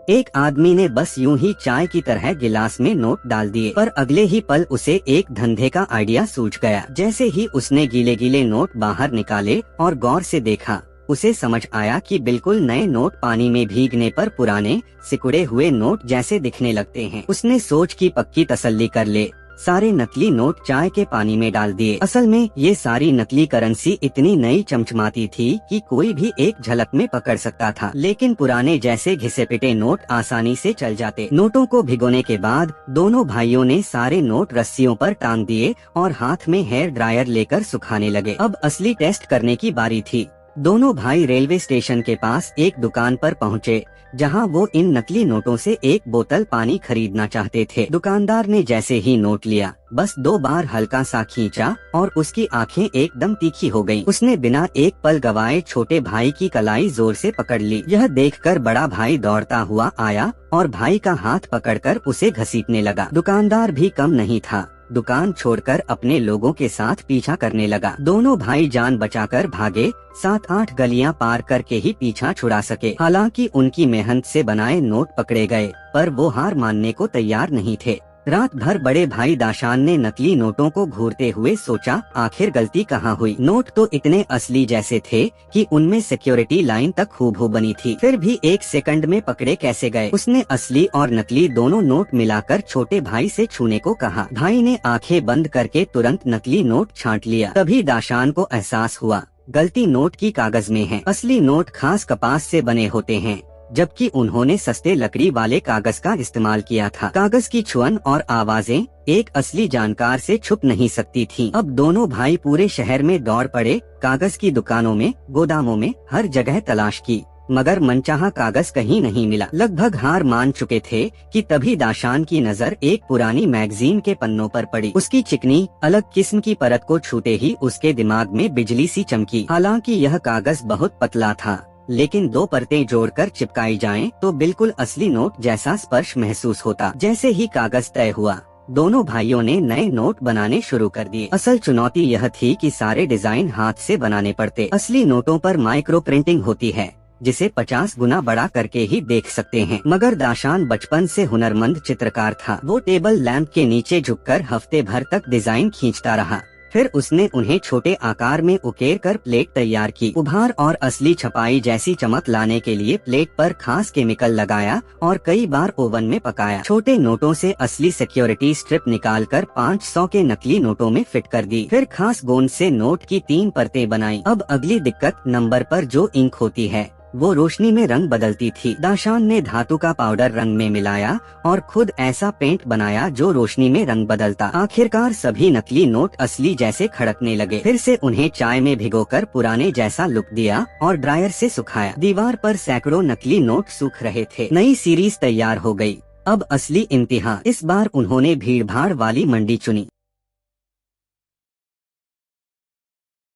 एक आदमी ने बस यूं ही चाय की तरह गिलास में नोट डाल दिए, पर अगले ही पल उसे एक धंधे का आइडिया सूझ गया। जैसे ही उसने गीले गीले नोट बाहर निकाले और गौर से देखा, उसे समझ आया कि बिल्कुल नए नोट पानी में भीगने पर पुराने सिकुड़े हुए नोट जैसे दिखने लगते हैं। उसने सोच की पक्की तसल्ली कर ले सारे नकली नोट चाय के पानी में डाल दिए। असल में ये सारी नकली करेंसी इतनी नई चमचमाती थी कि कोई भी एक झलक में पकड़ सकता था, लेकिन पुराने जैसे घिसे पिटे नोट आसानी से चल जाते। नोटों को भिगोने के बाद दोनों भाइयों ने सारे नोट रस्सियों पर टांग दिए और हाथ में हेयर ड्रायर लेकर सुखाने लगे। अब असली टेस्ट करने की बारी थी। दोनों भाई रेलवे स्टेशन के पास एक दुकान पर पहुँचे, जहां वो इन नकली नोटों से एक बोतल पानी खरीदना चाहते थे। दुकानदार ने जैसे ही नोट लिया, बस 2 बार हल्का सा खींचा और उसकी आंखें एकदम तीखी हो गईं। उसने बिना एक पल गवाए छोटे भाई की कलाई जोर से पकड़ ली। यह देखकर बड़ा भाई दौड़ता हुआ आया और भाई का हाथ पकड़कर उसे घसीटने लगा। दुकानदार भी कम नहीं था, दुकान छोड़कर अपने लोगों के साथ पीछा करने लगा। दोनों भाई जान बचाकर भागे, 7-8 गलियां पार करके ही पीछा छुड़ा सके। हालांकि उनकी मेहनत से बनाए नोट पकड़े गए, पर वो हार मानने को तैयार नहीं थे। रात भर बड़े भाई दाशान ने नकली नोटों को घूरते हुए सोचा, आखिर गलती कहाँ हुई। नोट तो इतने असली जैसे थे कि उनमें सिक्योरिटी लाइन तक हूबहू बनी थी, फिर भी 1 सेकंड में पकड़े कैसे गए। उसने असली और नकली दोनों नोट मिलाकर छोटे भाई से छूने को कहा। भाई ने आंखें बंद करके तुरंत नकली नोट छांट लिया। तभी दाशान को एहसास हुआ, गलती नोट की कागज में है। असली नोट खास कपास से बने होते हैं, जबकि उन्होंने सस्ते लकड़ी वाले कागज का इस्तेमाल किया था। कागज की छुअन और आवाजें एक असली जानकार से छुप नहीं सकती थीं। अब दोनों भाई पूरे शहर में दौड़ पड़े, कागज की दुकानों में, गोदामों में, हर जगह तलाश की, मगर मनचाहा कागज कहीं नहीं मिला। लगभग हार मान चुके थे कि तभी दाशान की नजर एक पुरानी मैगजीन के पन्नों पर पड़ी। उसकी चिकनी अलग किस्म की परत को छूते ही उसके दिमाग में बिजली सी चमकी। हालांकि यह कागज बहुत पतला था, लेकिन 2 परतें जोड़कर चिपकाई जाएं तो बिल्कुल असली नोट जैसा स्पर्श महसूस होता। जैसे ही कागज तय हुआ, दोनों भाइयों ने नए नोट बनाने शुरू कर दिए। असल चुनौती यह थी कि सारे डिजाइन हाथ से बनाने पड़ते। असली नोटों पर माइक्रो प्रिंटिंग होती है, जिसे 50 गुना बड़ा करके ही देख सकते हैं। मगर दाशान बचपन से हुनरमंद चित्रकार था। वो टेबल लैंप के नीचे झुककर हफ्ते भर तक डिजाइन खींचता रहा। फिर उसने उन्हें छोटे आकार में उकेर कर प्लेट तैयार की। उभार और असली छपाई जैसी चमक लाने के लिए प्लेट पर खास केमिकल लगाया और कई बार ओवन में पकाया। छोटे नोटों से असली सिक्योरिटी स्ट्रिप निकालकर 500 के नकली नोटों में फिट कर दी। फिर खास गोंद से नोट की 3 परतें बनाई। अब अगली दिक्कत, नंबर पर जो इंक होती है वो रोशनी में रंग बदलती थी। दाशान ने धातु का पाउडर रंग में मिलाया और खुद ऐसा पेंट बनाया जो रोशनी में रंग बदलता। आखिरकार सभी नकली नोट असली जैसे खड़कने लगे। फिर से उन्हें चाय में भिगोकर पुराने जैसा लुक दिया और ड्रायर से सुखाया। दीवार पर सैकड़ों नकली नोट सूख रहे थे। नई सीरीज तैयार हो गई। अब असली इम्तिहान। इस बार उन्होंने भीड़ भाड़ वाली मंडी चुनी।